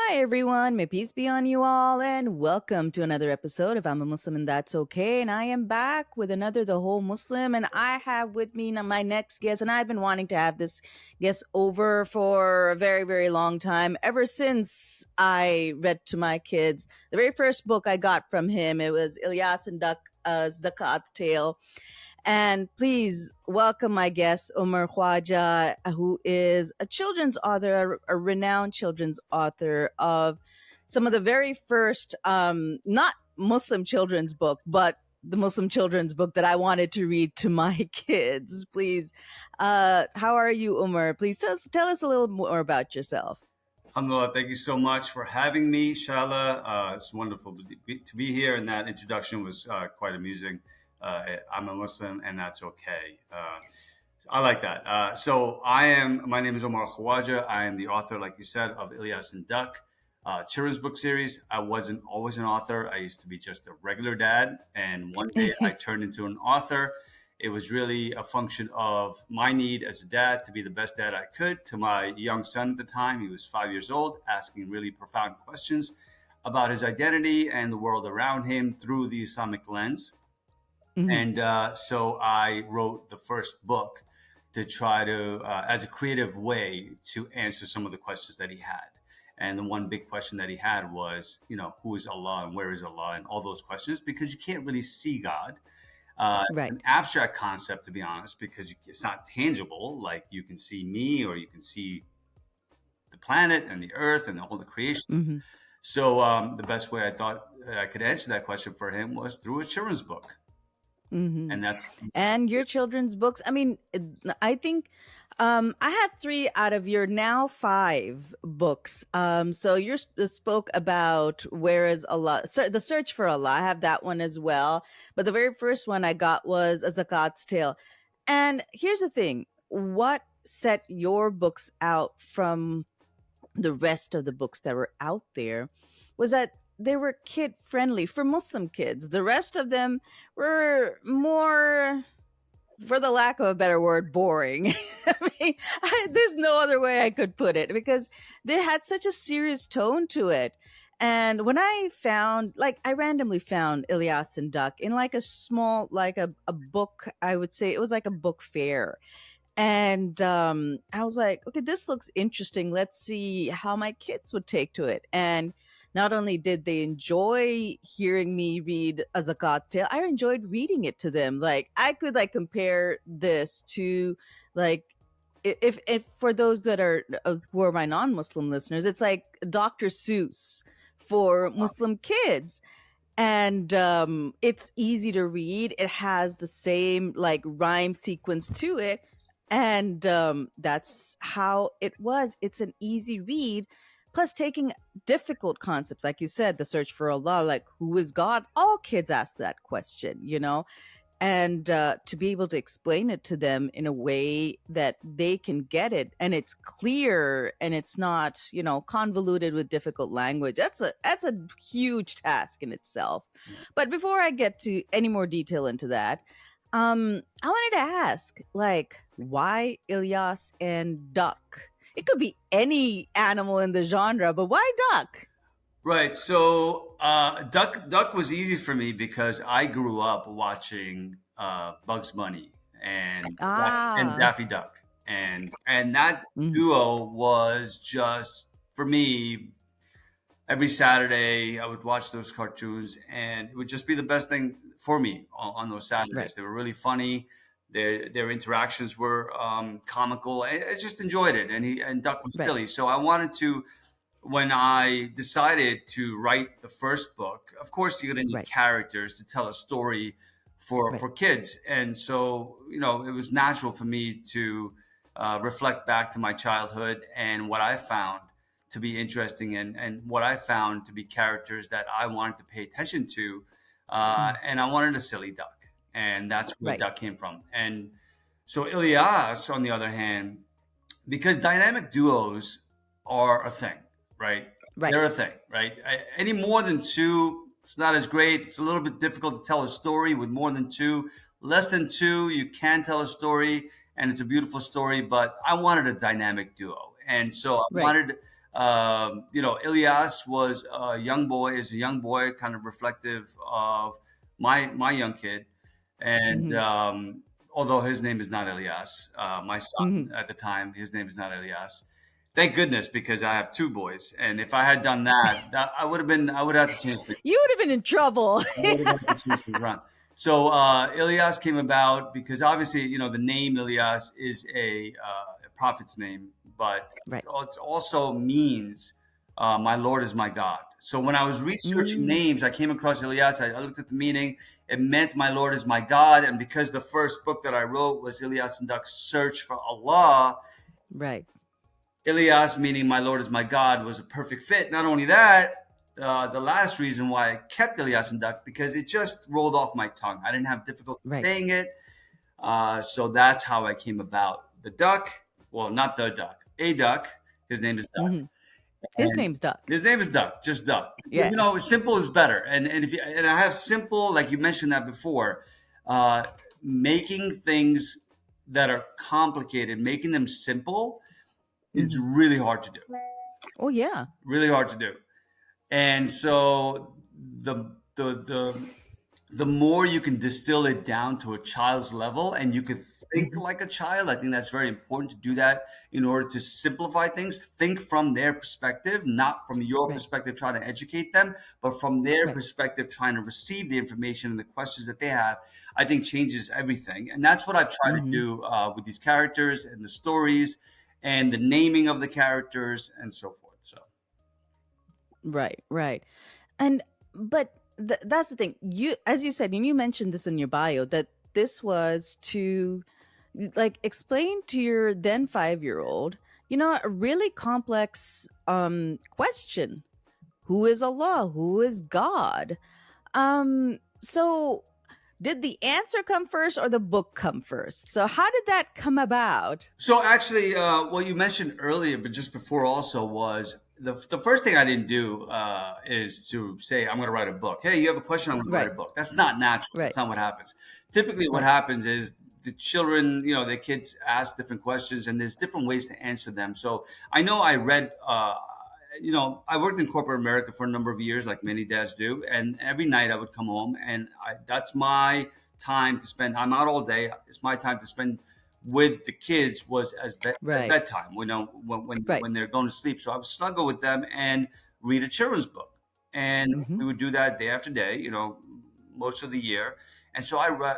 Hi, everyone. May peace be on you all, and welcome to another episode of I'm a Muslim and That's Okay. And I am back with another The Whole Muslim, and I have with me my next guest. And I've been wanting to have this guest over for a very, very long time, ever since I read to my kids. The very first book I got from him, it was Ilyas and Duck, Zakat Tale. And please welcome my guest, Omar Khawaja, who is a children's author, a renowned children's author of some of the very first, not Muslim children's book, but the Muslim children's book that I wanted to read to my kids. Please, how are you, Umar? Please tell us a little more about yourself. Alhamdulillah, thank you so much for having me, Shala. It's wonderful to be here, and that introduction was quite amusing. I'm a Muslim, and that's okay. I like that. My name is Omar Khawaja. I am the author, like you said, of Ilyas and Duck, children's book series. I wasn't always an author. I used to be just a regular dad, and one day I turned into an author. It was really a function of my need as a dad to be the best dad I could to my young son at the time. He was 5 years old, asking really profound questions about his identity and the world around him through the Islamic lens. Mhm. So I wrote the first book to try to, as a creative way, to answer some of the questions that he had. And the one big question that he had was, who is Allah and where is Allah and all those questions, because you can't really see God. It's an Right. abstract concept, to be honest, because it's not tangible. Like you can see me or you can see the planet and the earth and all the creation. Hmm. So the best way I thought I could answer that question for him was through a children's book. Hmm. And that's And your children's books. I mean, I think I have three out of your now five books. So you spoke about where is Allah, the search for Allah. I have that one as well. But the very first one I got was A Zakat's Tale. And here's the thing: what set your books out from the rest of the books that were out there was that they were kid friendly for Muslim kids. The rest of them were more, for the lack of a better word, boring. There's no other way I could put it because they had such a serious tone to it. And when I found, like, I randomly found Ilyas and Duck in like a small, like a book, I would say it was like a book fair. And I was like, okay, this looks interesting. Let's see how my kids would take to it. And not only did they enjoy hearing me read a Zakat tale, I enjoyed reading it to them. Like I could like compare this to like if for those that are who are my non-Muslim listeners, it's like Dr. Seuss for Muslim kids. And it's easy to read. It has the same like rhyme sequence to it, and that's how it was. It's an easy read, plus taking difficult concepts like you said, the search for Allah, like who is God. All kids ask that question, and to be able to explain it to them in a way that they can get it and it's clear and it's not convoluted with difficult language. That's a huge task in itself. But before I get to any more detail into that, I wanted to ask, like, why Ilyas and Duck? It could be any animal in the genre, but why Duck? right. So Duck was easy for me because I grew up watching Bugs Bunny and Ah. Daffy Duck, and that Mhm. duo was just for me. Every Saturday, I would watch those cartoons, and it would just be the best thing for me on those Right. Saturdays. They were really funny. Their interactions were comical. I just enjoyed it, and Duck was Right. silly. So I wanted to. When I decided to write the first book, of course, you're going to need Right. characters to tell a story Right. for kids, and so it was natural for me to reflect back to my childhood and what I found to be interesting and what I found to be characters that I wanted to pay attention to, Mm. and I wanted a silly duck, and that's where Right. Duck came from. And so Ilyas, on the other hand, because dynamic duos are a thing, right? Right. They're a thing, right? Any more than two, it's not as great. It's a little bit difficult to tell a story with more than two. Less than two, you can tell a story, and it's a beautiful story. But I wanted a dynamic duo, and so I Right. wanted Ilyas was a young boy, is a young boy, kind of reflective of my young kid. And Hmm. although his name is not Ilyas, my son Hmm. at the time, his name is not Ilyas. Thank goodness, because I have two boys, and if I had done that, I would have to change things. You would have been in trouble. I would have had to change things around. So Ilyas came about because obviously, the name Ilyas is a prophet's name, but Right. it also means my Lord is my God. So when I was researching Mm, names, I came across Ilyas. I looked at the meaning. It meant my Lord is my God. And because the first book that I wrote was Ilyas and Duck's Search for Allah, right. Ilyas, meaning my Lord is my God, was a perfect fit. Not only that, the last reason why I kept Ilyas and Duck, because it just rolled off my tongue. I didn't have difficulty Right. saying it. So that's how I came about the duck. Well, not the duck, a duck. His name is Duck. Hmm. His And name's Duck. his name is Duck, just Duck. Because, Yeah. simple is better. And if you, and I have simple, like you mentioned that before, uh, making things that are complicated, making them simple is Hmm. really hard to do. Oh, yeah. Really hard to do. And so the more you can distill it down to a child's level and you can think Hmm. like a child, I think that's very important to do that in order to simplify things. Think from their perspective, not from your Right. perspective trying to educate them, but from their Right. perspective trying to receive the information and the questions that they have. I think changes everything. And that's what I've tried to Hmm. do with these characters and the stories and the naming of the characters and so forth. So Right. Right. And but that's the thing. You, as you said, and you mentioned this in your bio, that this was to like explain to your then 5-year-old, a really complex question. Who is Allah? Who is God? So did the answer come first or the book come first? So how did that come about? So actually, what you mentioned earlier, but just before also was the first thing I didn't do is to say I'm going to write a book. Hey, you have a question? I'm going to write Right. a book. That's not natural. That's Right. not what happens. Typically, what Right. happens is the children, the kids ask different questions, and there's different ways to answer them. So I know I read. I worked in corporate America for a number of years, like many dads do, and every night I would come home, and that's my time to spend. I'm out all day. It's my time to spend with the kids was as Right. bedtime. Right. When they're going to sleep. So I would snuggle with them and read a children's book, and Hmm. we would do that day after day. Most of the year. And so I read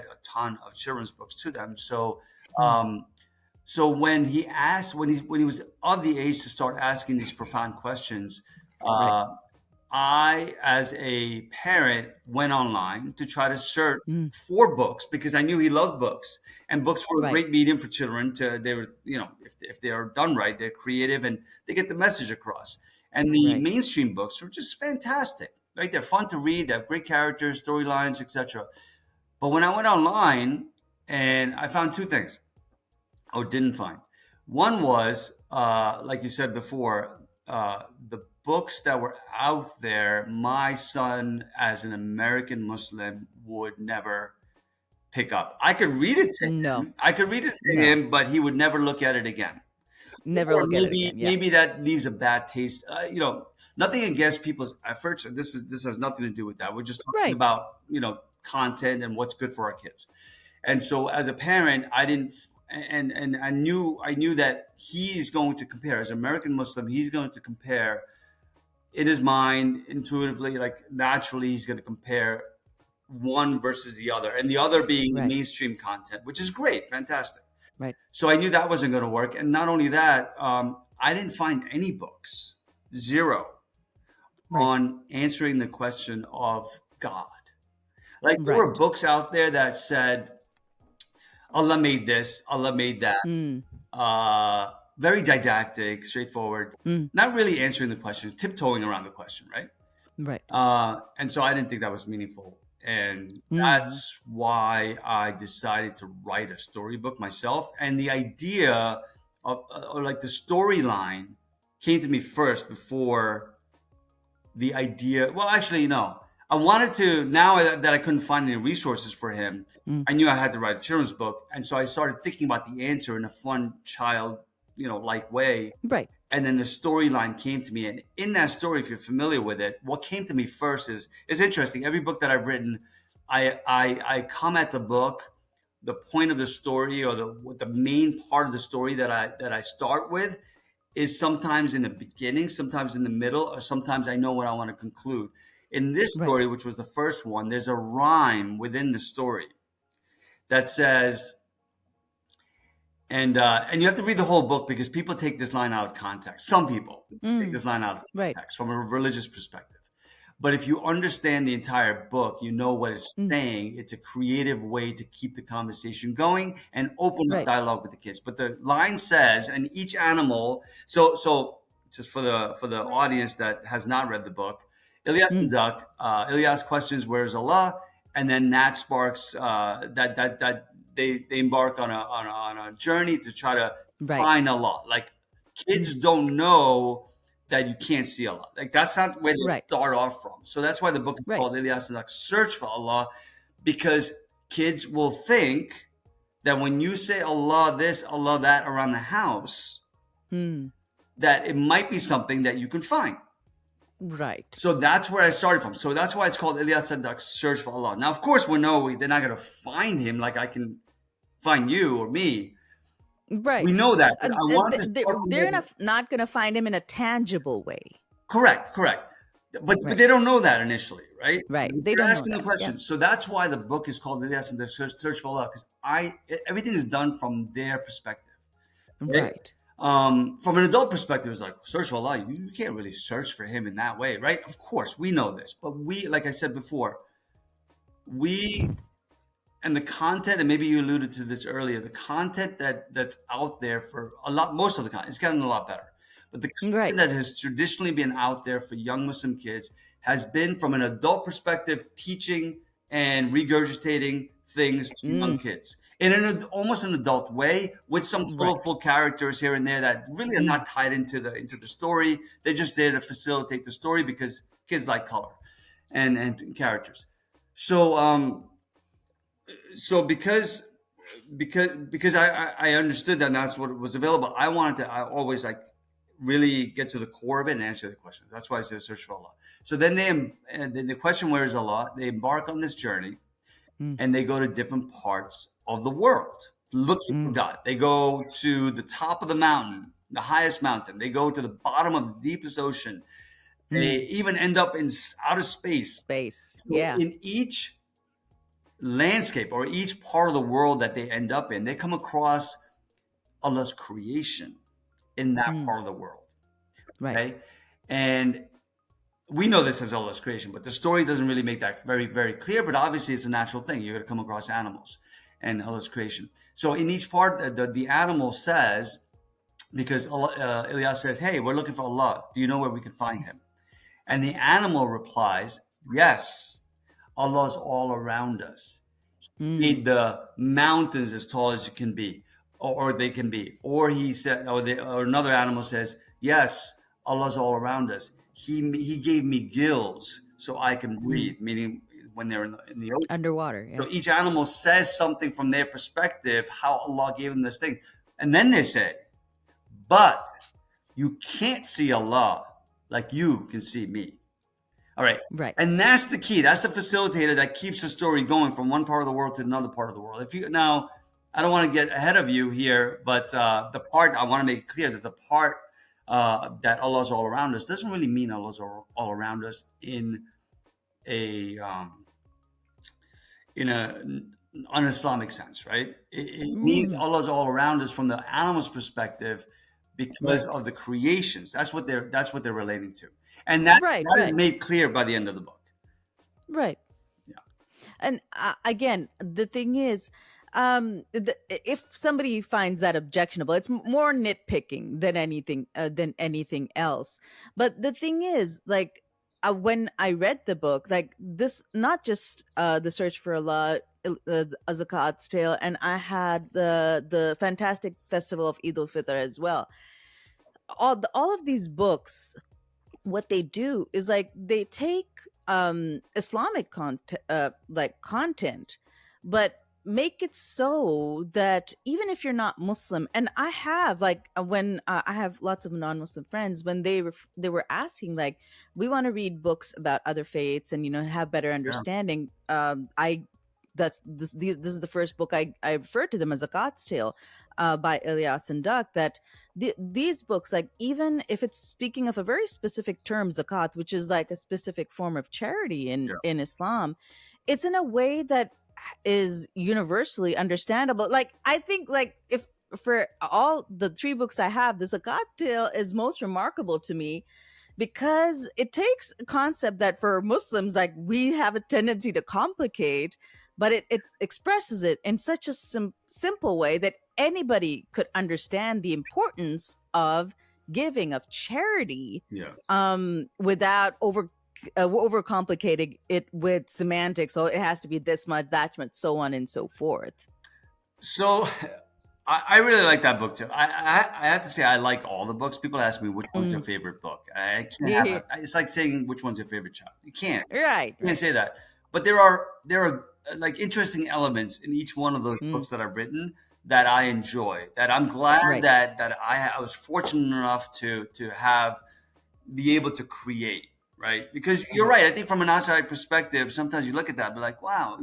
a ton of children's books to them. So Mm. um, so when he was of the age to start asking these profound questions, Right. uh, I, as a parent, went online to try to search Mm. for books because I knew he loved books, and books were a Right. great medium for children. They were, if they are done right, they're creative and they get the message across. And the Right. mainstream books were just fantastic, right? They're fun to read, they have great characters, storylines, etc. But when I went online and I found two things, or didn't find. One was, like you said before, the books that were out there, my son, as an American Muslim, would never pick up. I could read it to No. him. I could read it to No. him, but he would never look at it again. Never Or look at it maybe again. Yeah. maybe that leaves a bad taste. Nothing against people's efforts. This has nothing to do with that. We're just talking Right. about content and what's good for our kids. And so as a parent, I didn't and I knew that he's going to compare as an American Muslim, he's going to compare in his mind intuitively, like naturally he's going to compare one versus the other, and the other being the Right. mainstream content, which is great, fantastic. Right. So I knew that wasn't going to work. And not only that, I didn't find any books, zero, Right. on answering the question of God. Like there were Right. books out there that said Allah made this, Allah made that. Mm. Very didactic, straightforward, Mm. not really answering the question, tiptoeing around the question, right? Right. And so I didn't think that was meaningful. And Mm. that's why I decided to write a storybook myself. And the idea of, or like the storyline came to me first before the idea. Well, actually, no. I wanted to, now that I couldn't find any resources for him, Mm. I knew I had to write a children's book. And so I started thinking about the answer in a fun child like way. Right. And then the storyline came to me, and in that story, if you're familiar with it, what came to me first is interesting. Every book that I've written, I come at the book, the point of the story, or the main part of the story that I start with is sometimes in the beginning, sometimes in the middle, or sometimes I know what I want to conclude. In this Right. story, which was the first one, there's a rhyme within the story that says, and you have to read the whole book because people take this line out of context. Some people take Mm. this line out of Right. context from a religious perspective. But if you understand the entire book, you know what it's Mm. saying. It's a creative way to keep the conversation going and open up Right. dialogue with the kids. But the line says, and each animal. So just for the audience that has not read the book, Ilyas and Mm. Duck. Ilyas questions where's Allah, and then that sparks that they embark on a journey to try to Right. find Allah. Like Mm. kids don't know that you can't see Allah. Like that's not where they Right. start off from. So that's why the book is Right. called Ilyas and Duck Search for Allah, because kids will think that when you say Allah this, Allah that around the house, Mm. that it might be something that you can find. Right. So that's where I started from. So that's why it's called Ilyas and Duck Search for Allah. Now, of course, they're not going to find him like I can find you or me. We Right. know that, but I wanted to start from They're there. not going to find him in a tangible way. Correct, correct. But Right. they don't know that initially, right? Right. They They're don't know asking the that. Yeah. question. So that's why the book is called Ilyas and the Search for Allah, because everything is done from their perspective. Right? Right. From an adult perspective, it's like search for Allah. You can't really search for Him in that way, right? Of course, we know this, but like I said before, we and the content, and maybe you alluded to this earlier, the content that's out there for a lot, most of the content, it's gotten a lot better. But the content Right. that has traditionally been out there for young Muslim kids has been from an adult perspective, teaching and regurgitating things to young Mm. kids in almost an adult way, with some Right. colorful characters here and there that really are Mm. not tied into the story. They're just there to facilitate the story because kids like color and characters. So because I understood that and that's what was available. I always like really get to the core of it and answer the question. That's why I said search for Allah. So then and then the question, where is Allah? They embark on this journey Mm. and they go to different parts of the world looking for Mm. God. They go to the top of the mountain, the highest mountain. They go to the bottom of the deepest ocean. They Mm. even end up in outer space. Space. So Yeah. in each landscape or each part of the world that they end up in, they come across Allah's creation in that Mm. part of the world. Right. Okay. And we know this as Allah's creation, but the story doesn't really make that very, very clear. But obviously, it's a natural thing. You're going to come across animals and Allah's creation. So in each part, the animal says, because Ilyas says, "Hey, we're looking for Allah. Do you know where we can find Him?" And the animal replies, "Yes, Allah's all around us. Mm. Made the mountains as tall as it can be, or they can be." Or he said, or another animal says, "Yes, Allah's all around us. He gave me gills so I can Mm. breathe," meaning when they're in the ocean. Underwater. So Yeah. each animal says something from their perspective, how Allah gave them this thing. And then they say, "But you can't see Allah like you can see me." All right. Right. And that's the key. That's the facilitator that keeps the story going from one part of the world to another part of the world. If you now, I don't want to get ahead of you here, but the part I want to make it clear that the part that Allah's all around us doesn't really mean Allah's all around us a in a un-Islamic sense, right? It means Mm. Allah's all around us from the animal's perspective because Right. of the creations. That's what they're relating to, and that Right. that is Right. made clear by the end of the book. Right. Yeah. And again, the thing is, if somebody finds that objectionable, it's more nitpicking than anything else. But the thing is, like, when I read the book, like this, not just the Search for Allah, a Zakat's Tale, and I had the fantastic festival of Eid al-Fitr as well. All of these books, what they do is like they take Islamic content, but make it so that even if you're not Muslim, and I have like when I have lots of non-Muslim friends, when they were asking like, we want to read books about other faiths and have better Yeah, understanding. I that's this is the first book I refer to them as Zakat's Tale, by Ilyas and Duck. That these books, like even if it's speaking of a very specific term, zakat, which is like a specific form of charity yeah, in Islam, it's in a way that is universally understandable. Like I think, like if for all the three books I have, the Zakat Tale is most remarkable to me because it takes a concept that for Muslims, like we have a tendency to complicate, but it expresses it in such a simple way that anybody could understand the importance of giving, of charity, yeah. without overcomplicating it with semantics. So it has to be this much, that much, so on and so forth. So I really like that book too. I have to say I like all the books. People ask me which one's your Mm. favorite book. I can't have a. It's like saying which one's your favorite child. You can't. Right, You can't right. say that. But there are like interesting elements in each one of those Mm. books that I've written that I enjoy. That I'm glad Right. that I was fortunate enough to have be able to create. Right, because you're Right. right. I think from an outside perspective, sometimes you look at that, and be like, wow,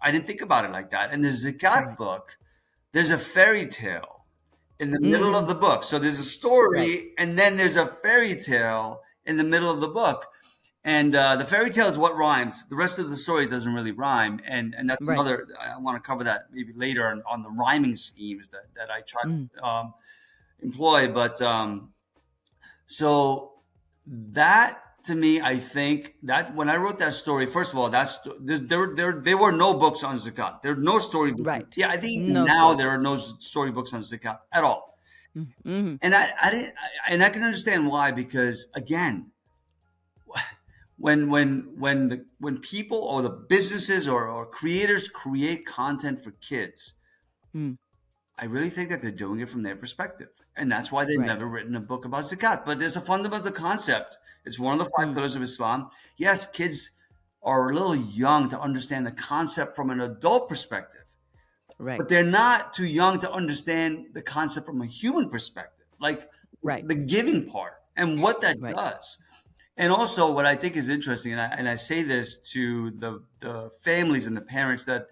I didn't think about it like that. And the Zakat Right. book, there's a fairy tale in the middle of Mm. the book. So there's a Right. story, and then there's a fairy tale in the middle of the book. And the fairy tale is what rhymes. The rest of the story doesn't really rhyme, and that's Right. another. I want to cover that maybe later on the rhyming schemes that I try Mm. to employ. But so that to me, I think that when I wrote that story, first of all, there were no books on zakat. There are no storybooks. Right. Yeah, I think even No now there are storybooks. no storybooks on zakat at all. Mm-hmm. And I didn't, and I can understand why, because again, when people or the businesses or creators create content for kids, Mm. I really think that they're doing it from their perspective. And that's why they've Right. never written a book about zakat. But there's a fundamental concept. It's one of the five Mm. pillars of Islam. Yes, kids are a little young to understand the concept from an adult perspective, but Right. they're not too young to understand the concept from a human perspective, like Right. the giving part and what that Right. does. And also, what I think is interesting, and I say this to the families and the parents that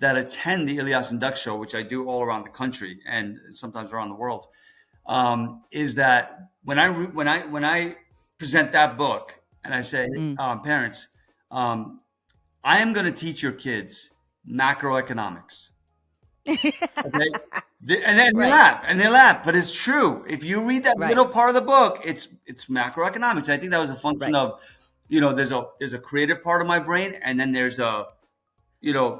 attend the Ilyas and Duck show, which I do all around the country and sometimes around the world, is that when I present that book and I say, Mm. parents, um, I am going to teach your kids macroeconomics. Okay. And then they Right. laugh and they laugh, but it's true. If you read that Right. middle part of the book, it's macroeconomics. I think that was a function Right. of, there's a creative part of my brain, and then there's a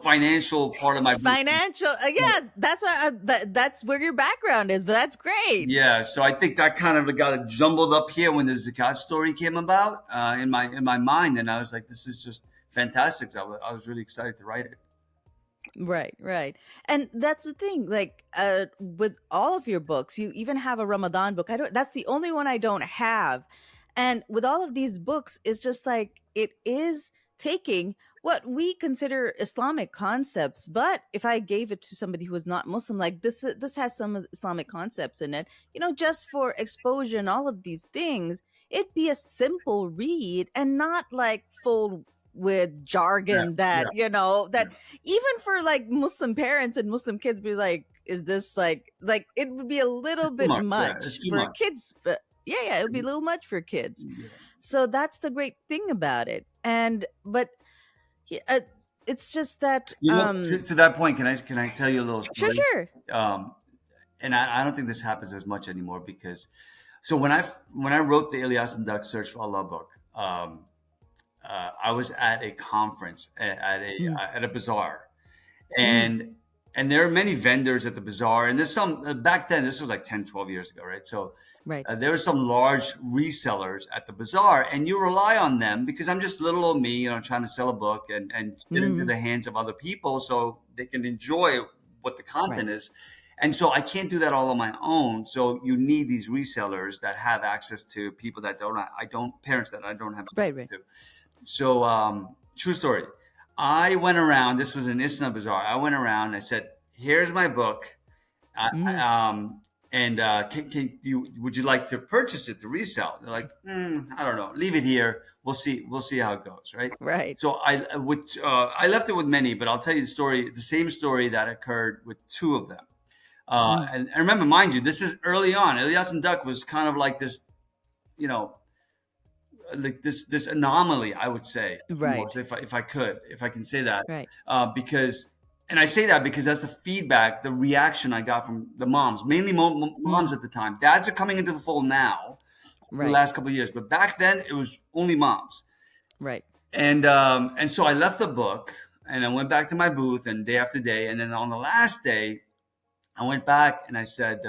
financial part of my brain. Financial. Yeah, that's why that's where your background is. But that's great. Yeah, so I think that kind of got it jumbled up here when the Zakat story came about in my mind, and I was like, this is just fantastic. So I was really excited to write it. Right, right. And that's the thing, like with all of your books, you even have a Ramadan book. I don't That's the only one I don't have. And with all of these books, it's just like it is taking what we consider Islamic concepts, but if I gave it to somebody who is not Muslim, like this has some of the Islamic concepts in it, just for exposure and all of these things, it'd be a simple read and not like full with Yeah, jargon that yeah. that even for like Muslim parents and Muslim kids be like, is this like it would be a little It's too bit much. Yeah, it's much too for much. kids, but yeah, it would be a little much for kids. Yeah. So that's the great thing about it. And but yeah, it's just that To that point, can I tell you a little sure, story? sure. Um, and I don't think this happens as much anymore because so when I wrote the Ilyas and Duck Search for Allah book, I was at a conference Mm, at a bazaar, mm, and there are many vendors at the bazaar, and there's some back then. This was like 10, 12 years ago, right? So right. there were some large resellers at the bazaar, and you rely on them because I'm just little old me, trying to sell a book and get into Mm, the hands of other people so they can enjoy what the right. content is. And so I can't do that all on my own. So you need these resellers that have access to people that don't, parents that I don't have access Right, right. to. So, true story. I went around. This was an Isna Bazaar. I went around. And I said, "Here's my book. Mm-hmm. And can you would you like to purchase it to resell?" They're like, I don't know, leave it here, we'll see how it goes, right? Right. So I left it with many, but I'll tell you the same story that occurred with two of them. Mm. And remember, mind you, this is early on. Ilyas and Duck was kind of like this, you know, like this anomaly, I would say, almost, Right. if I can say that, Right. because, and I say that because that's the feedback, the reaction I got from the moms, mainly Mm. moms at the time. Dads are coming into the fold now, in the Right. last couple of years, but back then it was only moms. Right. And so I left the book and I went back to my booth, and day after day, and then on the last day I went back and I said,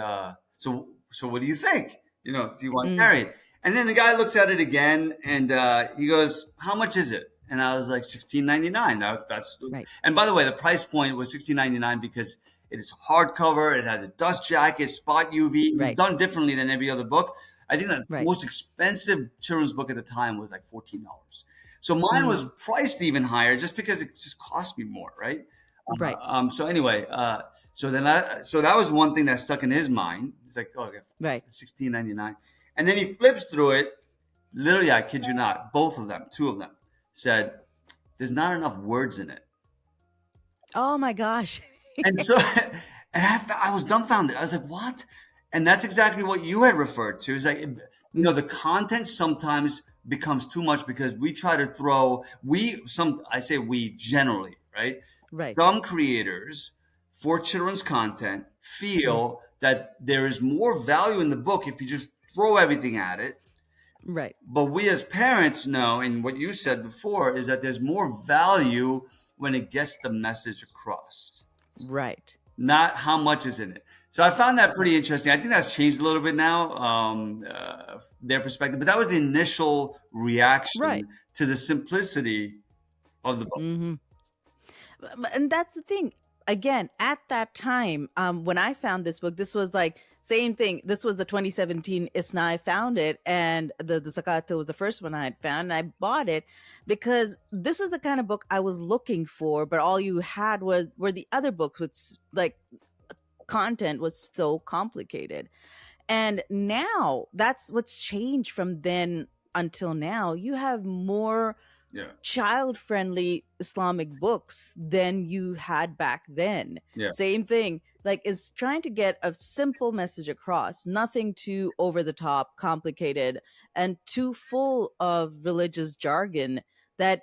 so what do you think? Do you want to Mm. carry it? And then the guy looks at it again and he goes, "How much is it?" And I was like, 16.99. That's Right. And by the way, the price point was 16.99 because it is hardcover. It has a dust jacket, spot UV. It was Right. done differently than every other book. I think that the Right. most expensive children's book at the time was like $14. So mine was Mm. priced even higher just because it just cost me more, right? Right. So anyway, so that was one thing that stuck in his mind. It's like, oh, okay, Right. 16.99, and then he flips through it. Literally, I kid you not, both of them, two of them, said, "There's not enough words in it." Oh my gosh. And so, I was dumbfounded. I was like, "What?" And that's exactly what you had referred to. It's like, Mm. the content sometimes becomes too much because we try to throw I say we generally, right? Right. Some creators for children's content Mm. feel that there is more value in the book if you just throw everything at it. Right. But we as parents know, and what you said before, is that there's more value when it gets the message across, Right. not how much is in it. So I found that pretty interesting. I think that's changed a little bit now, their perspective. But that was the initial Right. reaction to the simplicity of the book. Mm-hmm. And that's the thing. Again, at that time, when I found this book, this was like same thing. This was the 2017 Isna. I found it, and the Sakata was the first one I had found. And I bought it because this is the kind of book I was looking for. But all you had were the other books with like content was so complicated. And now that's what's changed from then until now. You have more Yeah, child friendly Islamic books than you had back then. yeah, Same thing. Like, it's trying to get a simple message across, nothing too over the top, complicated, and too full of religious jargon that,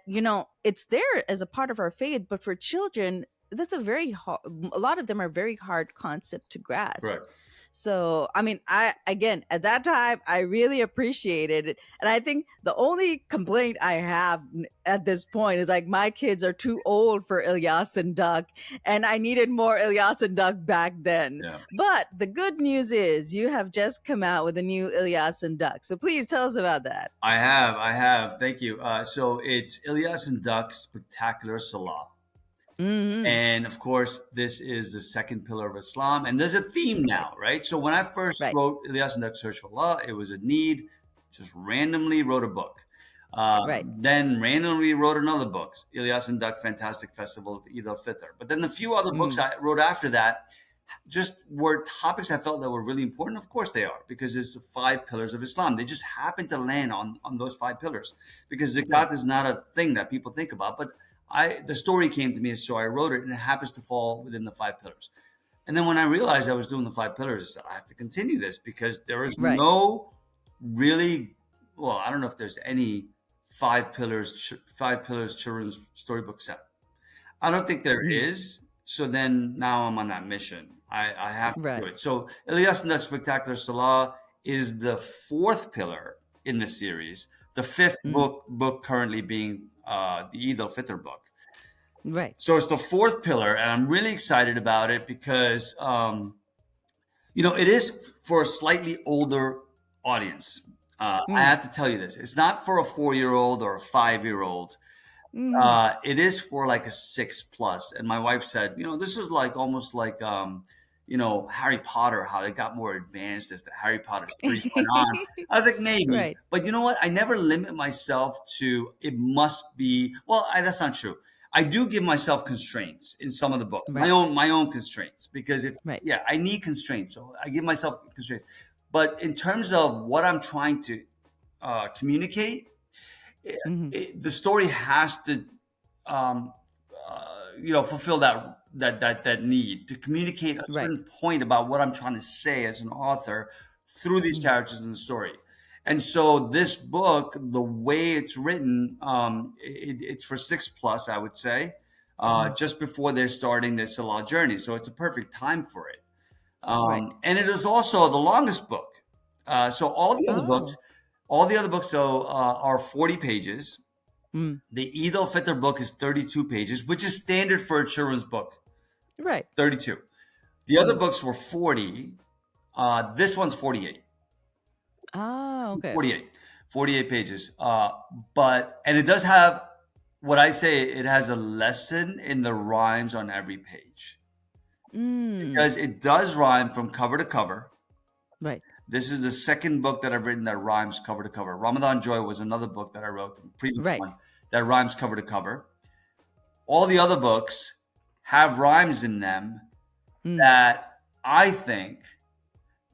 it's there as a part of our faith, but for children, that's a lot of them are very hard concept to grasp. correct. So, I mean, again, at that time, I really appreciated it. And I think the only complaint I have at this point is like my kids are too old for Ilyas and Duck, and I needed more Ilyas and Duck back then. Yeah. But the good news is you have just come out with a new Ilyas and Duck. So please tell us about that. I have. Thank you. So it's Ilyas and Duck Spectacular Salah. Hmm. And of course, this is the second pillar of Islam. And there's a theme Right. now, right? So when I first Right. wrote Ilyas and Duck Search for Allah, it was a need, just randomly wrote a book. Right. Then randomly wrote another book, Ilyas and Duck Fantastic Festival of Eid al-Fitr. But then the few other books Mm. I wrote after that just were topics I felt that were really important. Of course they are, because it's the five pillars of Islam. They just happen to land on those five pillars because Right. zakat is not a thing that people think about. But the story came to me, so I wrote it, and it happens to fall within the five pillars. And then when I realized I was doing the five pillars, I said I have to continue this because there is Right. no really, well, I don't know if there's any five pillars children's storybook set. I don't think there Mm. is. So then now I'm on that mission. I have to do Right. it. So Ilyas and the Spectacular Salah is the fourth pillar in the series. The fifth Mm. book currently being the Eid al-Fitr book. Right. So it's the fourth pillar, and I'm really excited about it because it is for a slightly older audience. I Mm. have to tell you this: it's not for a 4-year-old or a 5-year-old. Hmm. It is for like a 6 plus. And my wife said, this is like almost like, Harry Potter, how they got more advanced as the Harry Potter series went on. I was like, maybe. Right. But you know what? I never limit myself to it must be, well, that's not true. I do give myself constraints in some of the books, Right. my own constraints, because if Right. yeah, I need constraints, so I give myself constraints. But in terms of what I'm trying to communicate, Hmm. the story has to um, fulfill that need to communicate a Right. certain point about what I'm trying to say as an author through these Hmm. characters in the story. And so this book, the way it's written, it's for 6 plus, I would say. Hmm. Just before they're starting their Salah journey, so it's a perfect time for it. Right. And it is also the longest book. So Oh. all the other books, are 40 pages. Mm. The Eid al-Fitr book is 32 pages, which is standard for a children's book. Right. 32. The other Mm. books were 40. This one's 48. Oh, okay. 48. 48 pages. And it does have what I say, it has a lesson in the rhymes on every page. Mm. Because it does rhyme from cover to cover. Right. This is the second book that I've written that rhymes cover to cover. Ramadan Joy was another book that I wrote, the previous Right. one, that rhymes cover to cover. All the other books have rhymes in them Mm. that I think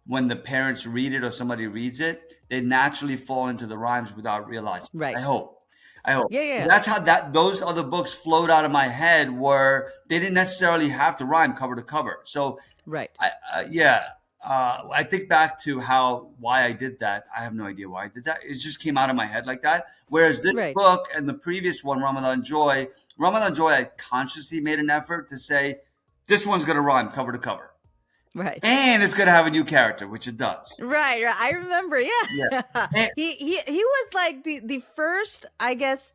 when the parents read it or somebody reads it, they naturally fall into the rhymes without realizing. Right. I hope. I hope. Yeah. Yeah. Yeah. That's how those other books flowed out of my head, where they didn't necessarily have to rhyme cover to cover. So Right. yeah, I think back to why I did that. I have no idea why I did that. It just came out of my head like that. Whereas this Right. book and the previous one, Ramadan Joy, I consciously made an effort to say this one's going to rhyme cover to cover, Right. and it's going to have a new character, which it does. Right. Right. I remember. Yeah, Yeah. and, He was like the first, I guess,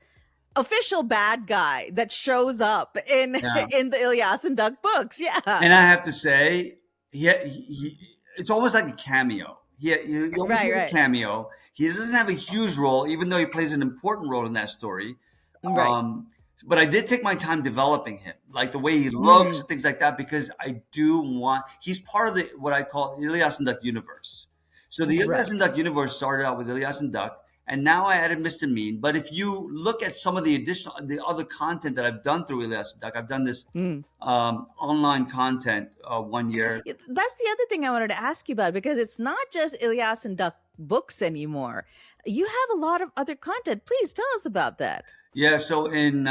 official bad guy that shows up in yeah. in the Ilyas and Duck books. Yeah. And I have to say, it's almost like a cameo. He almost Right. has a Right. cameo. He doesn't have a huge role, even though he plays an important role in that story. Right. Um, but I did take my time developing him, like the way he looks, Hmm. things like that, because I do want. He's part of the what I call Ilyas and Duck universe. So the Ilyas and Right. Duck universe started out with Ilyas and Duck, and now I added Mr. Mean. But if you look at some of the other content that I've done through Ilyas and Duck, I've done this Mm. online content 1 year. That's the other thing I wanted to ask you about, because it's not just Ilyas and Duck books anymore. You have a lot of other content. Please tell us about that. Yeah, so in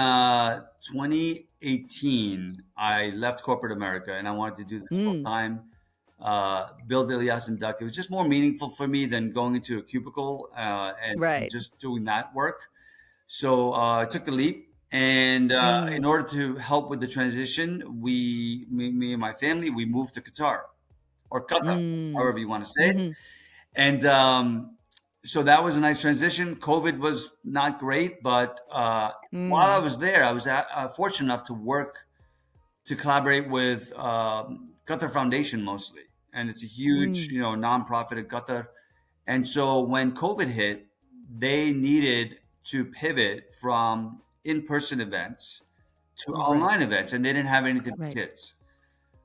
2018, I left corporate America and I wanted to do this full Mm. time. Build Ilyas and Duck. It was just more meaningful for me than going into a cubicle and Right. just doing that work. So I took the leap, and in Mm. order to help with the transition, me and my family, we moved to Qatar or Qatar, Mm. however you want to say it. Hmm. And so that was a nice transition. COVID was not great, but while I Mm. was there, I was fortunate enough to work to collaborate with Qatar Foundation mostly, and it's a huge, Mm. nonprofit in Qatar. And so when COVID hit, they needed to pivot from in-person events to Right. online events, and they didn't have anything for Right. kids.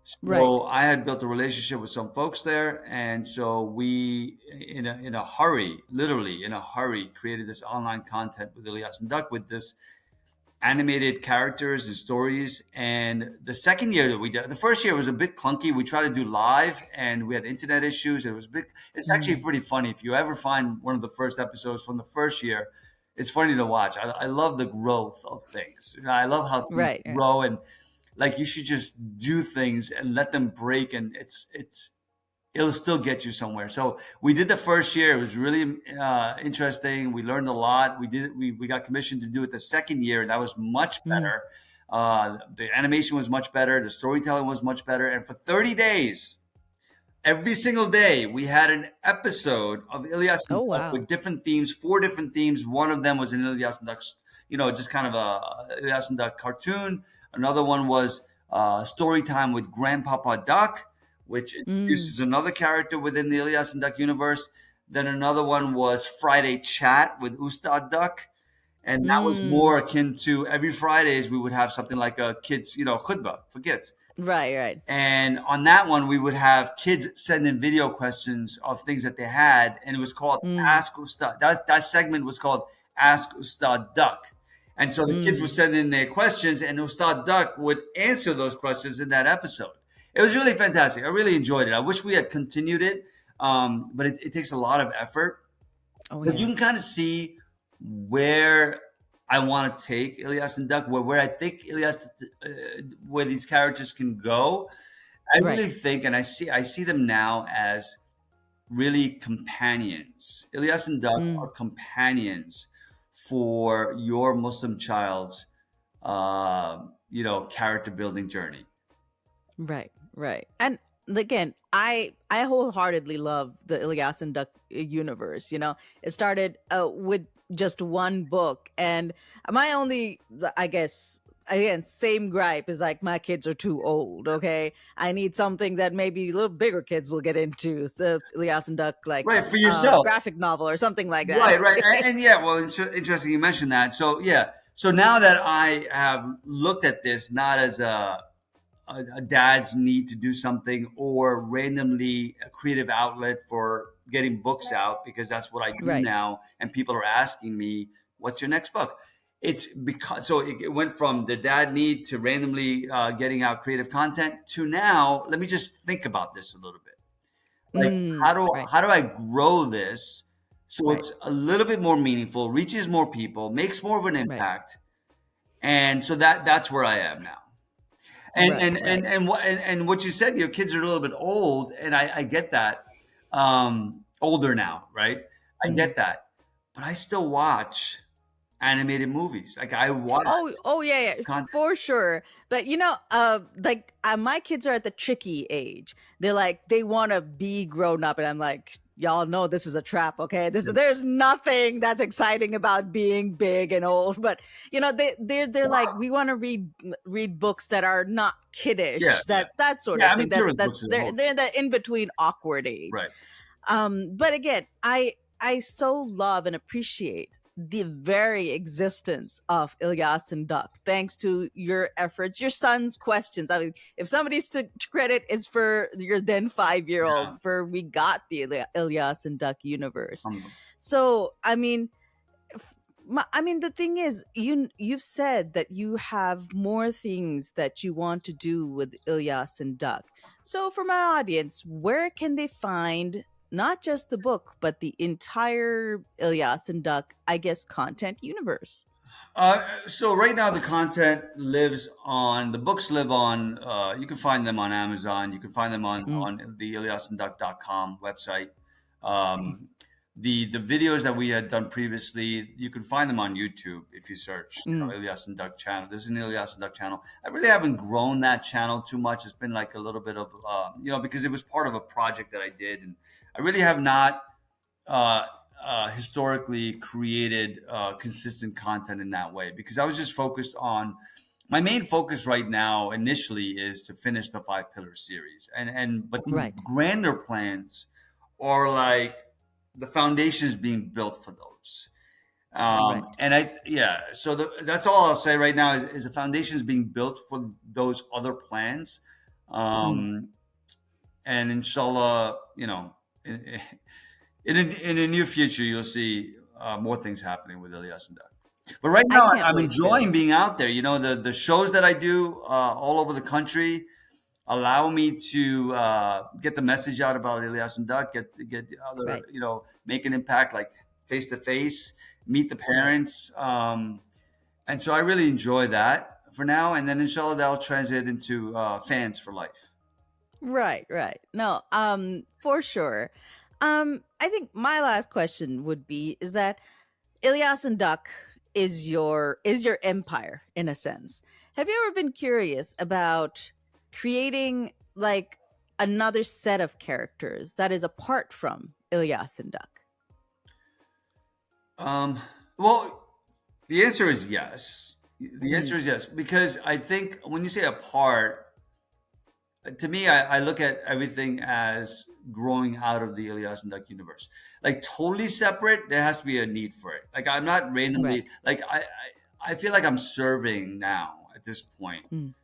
So Right. I had built a relationship with some folks there, and so we, in a hurry, literally in a hurry, created this online content with Ilyas and Duck with this animated characters and stories. And the second year that we did, the first year was a bit clunky. We tried to do live, and we had internet issues. It was big. It's actually Mm. pretty funny if you ever find one of the first episodes from the first year. It's funny to watch. I love the growth of things. I love how things Right. Right. grow, and like you should just do things and let them break, and it'll still get you somewhere. So we did the first year. It was really interesting. We learned a lot. We got commissioned to do it the second year, and that was much Mm. better. The animation was much better. The storytelling was much better. And for 30 days, every single day, we had an episode of Ilyas and Oh, Duck wow. with different themes, 4 different themes. One of them was an Ilyas and Duck, just kind of a Ilyas and Duck cartoon. Another one was story time with Grandpapa Duck, which Mm. introduces another character within the Ilyas and Duck universe. Then another one was Friday Chat with Ustad Duck. And that was Mm. more akin to every Fridays we would have something like a kids, khutbah for kids. Right. Right. And on that one, we would have kids send in video questions of things that they had, and it was called Mm. Ask Ustad. That segment was called Ask Ustad Duck, And so the kids would Mm. send in their questions, and Ustad Duck would answer those questions in that episode. It was really fantastic. I really enjoyed it. I wish we had continued it, but it takes a lot of effort. Oh But you yeah. can kind of see where I want to take Ilyas and Duck, where I think where these characters can go. I Right. really think, and I see them now as really companions. Ilyas and Duck are Mm. companions for your Muslim child's, character building journey. Right, right. And again, I wholeheartedly love the Ilyas and Duck universe. It started with just one book, and my only, I guess, again, same gripe is like my kids are too old. Okay, I need something that maybe little bigger kids will get into. So Ilyas and Duck, like Right, for yourself. graphic novel or something like that. Right, right, and yeah, well, it's interesting you mentioned that. So yeah, so now that I have looked at this not as a dad's need to do something or randomly a creative outlet for getting books out, because that's what I do Right. now, and people are asking me, "What's your next book?" It's because so it went from the dad need to randomly getting out creative content to now. Let me just think about this a little bit. Like, Mm. Right. how do I grow this so Right. it's a little bit more meaningful, reaches more people, makes more of an Right. impact, and so that's where I am now. And Right. and and Right. and what you said, your kids are a little bit old, and I get that. Older now, right? I Mhm. get that, but I still watch animated movies. Like I watch Oh yeah, yeah, content. for sure. But like my kids are at the tricky age. They're like they want to be grown up, and I'm like, y'all know this is a trap, okay? There's nothing that's exciting about being big and old. But they're like we want to read books that are not Yeah, kiddish, yeah, that sort yeah. of I mean, thing. That children's that's books are the whole they're in the in between awkward age. right. But again, I so love and appreciate the very existence of Ilyas and Duck, thanks to your efforts, your son's questions. I mean, if somebody's to credit, it's for your then 5 year Yeah, old, for we got the Ilyas and Duck universe. um, So, I mean, the thing is, you've said that you have more things that you want to do with Ilyas and Duck. So for my audience, where can they find not just the book but the entire Ilyas and Duck, I guess, content universe? so right now the content lives on the books live on you can find them on Amazon, you can find them Mm, on the iliasanduck.com website. um, the videos that we had done previously, you can find them on YouTube if you search, mm, Ilyas and Duck channel. This is an Ilyas and Duck channel. I really haven't grown that channel too much. It's been like a little bit of because it was part of a project that I did, and I really have not uh, historically created consistent content in that way, because I was just focused on my main focus right now initially is to finish the Five Pillar series, but these right, grander plans are like the foundation is being built for those. right. And I yeah, so that's all I'll say right now is the foundation is being built for those other plans. Mm, um, and inshallah, in the near future, you'll see more things happening with Ilyas and Duck. But right I now, can't I'm wait to. enjoying being out there. The shows that I do all over the country allow me to get the message out about Ilyas and Duck, get other, Right, make an impact, like face to face, meet the right. parents, and so I really enjoy that for now. And then inshallah, that'll translate into fans for life. Right, right. No, for sure. I think my last question would be is that Ilyas and Duck is your empire in a sense. Have you ever been curious about creating like another set of characters that is apart from Ilyas and Duck? Um, well, the answer is yes. The Mm, answer is yes, because I think when you say apart, to me, I look at everything as growing out of the Ilyas and Duck universe. Like totally separate, there has to be a need for it. Like I'm not right. randomly like I feel like I'm serving now at this point, Mm,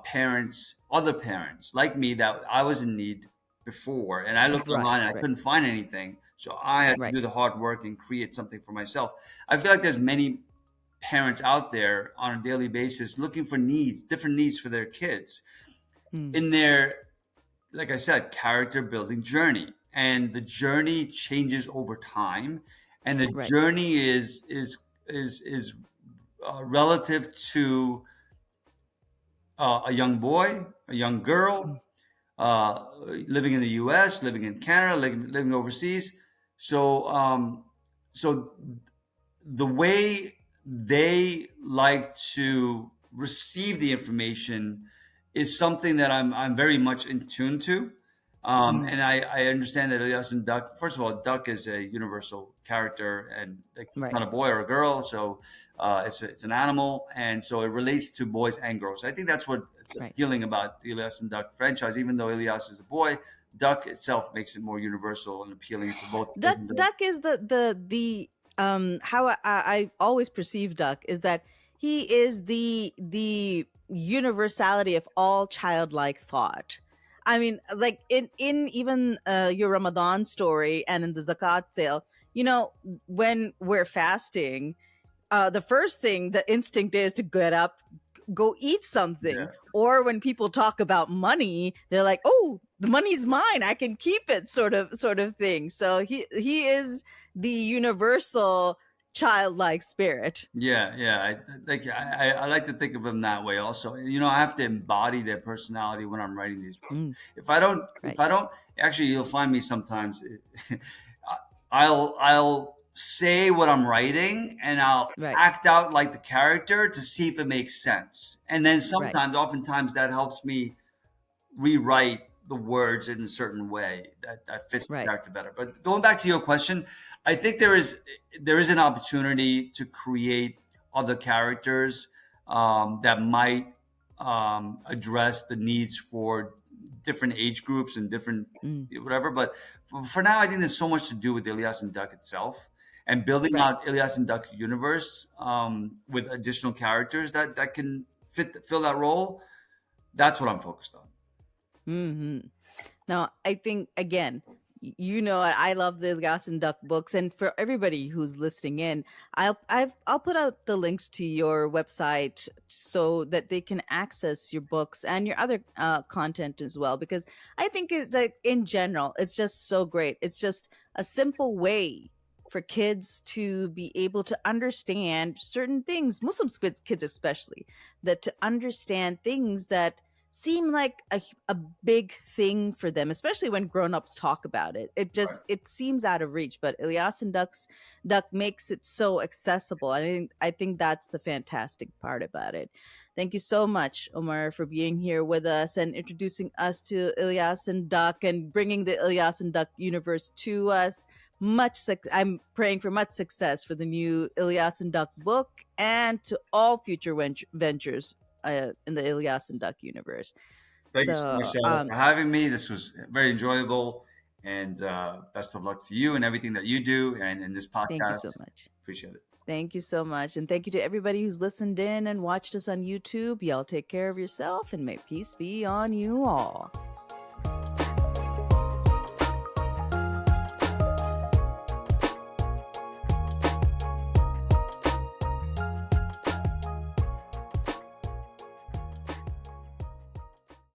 parents, other parents like me that I was in need before, and I looked right, online and I right, couldn't find anything, so I had to right. do the hard work and create something for myself. I feel like there's many parents out there on a daily basis looking for needs, different needs for their kids Mm. in their, like I said, character building journey. And the journey changes over time, and the Right. journey is relative to a young boy, a young Mm. girl, living in the U.S., living in Canada, living overseas. So, so the way they like to receive the information is something that I'm very much in tune to. Mm. And I understand that Ilyas and Duck, first of all, Duck is a universal character, and like, it's Right. not a boy or a girl, so it's an animal, and so it relates to boys and girls. I think that's what it's Right. appealing about the Ilyas and Duck franchise. Even though Ilyas is a boy, Duck itself makes it more universal and appeal to both boys Duck and girls. Duck is the how I always perceive Duck is that he is the universality of all childlike thought. I mean, like in even your Ramadan story and in the zakat sale, you know, when we're fasting, the first thing the instinct is to get up, go eat something. Yeah. Or when people talk about money, they're like, oh, the money's mine, I can keep it, sort of thing. So he is the universal childlike spirit. Yeah, yeah. I like to think of them that way. Also, I have to embody their personality when I'm writing these books. Mm, If right. I don't, actually, you'll find me sometimes. I'll say what I'm writing, and I'll Right. act out like the character to see if it makes sense. And then Right. oftentimes, that helps me rewrite the words in a certain way that fits the Right. character better. But going back to your question, I think there is an opportunity to create other characters that might address the needs for different age groups and different Mm, whatever. But for now, I think there's so much to do with Ilyas and Duck itself. And building right. out Ilyas and Duck's universe with additional characters that can fill that role, that's what I'm focused on. Hmm. Now, I think again, I love the Gas and Duck books, and for everybody who's listening in, I'll put out the links to your website so that they can access your books and your other content as well. Because I think it's like in general, it's just so great. It's just a simple way for kids to be able to understand certain things, Muslim kids especially, that to understand things that seem like a big thing for them, especially when grown-ups talk about it. It seems out of reach, but Ilyas and Duck makes it so accessible. I think that's the fantastic part about it. Thank you so much, Omar, for being here with us and introducing us to Ilyas and Duck and bringing the Ilyas and Duck universe to us. I'm praying for much success for the new Ilyas and Duck book and to all future ventures in the Ilyas and Duck universe. Thank you so much, So, Charlotte, for having me. This was very enjoyable, and best of luck to you and everything that you do and in this thank you so podcast. much. Appreciate it. Thank you so much. And thank you to everybody who's listened in and watched us on YouTube. Y'all take care of yourself and may peace be on you all.